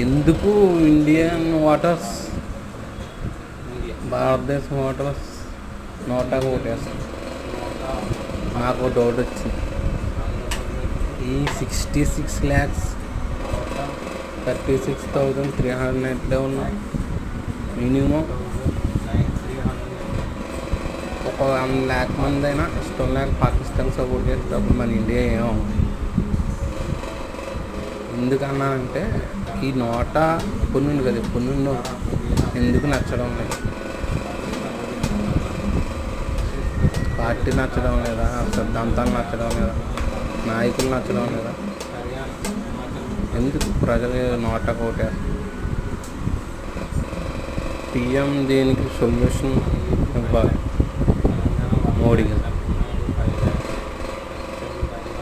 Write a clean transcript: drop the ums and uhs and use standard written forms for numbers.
ఎందుకు Indian waters భారతదేశం waters నోటాకు ఓటేస్తాం? నాకు డౌట్ వచ్చింది. ఈ 66,36,36,300 ఉన్నాయి. మినిమం ఒక 1,00,000 మంది అయినా ఇష్టం లేక పాకిస్తాన్ సపోర్ట్ చేసేటప్పుడు మన ఇండియా ఏమో. ఎందుకన్నా అంటే ఈ నోట ఎప్పటి నుండి కదా, ఎప్పటి నుండో ఎందుకు నచ్చడం లేదు, పార్టీ నచ్చడం లేదా, సిద్ధాంతాలు నచ్చడం లేదా, నాయకులు నచ్చడం లేదా, ఎందుకు ప్రజలు నోట కోటేస్తారు? పిఎం దీనికి సొల్యూషన్ ఇవ్వాలి మోడీ గారు.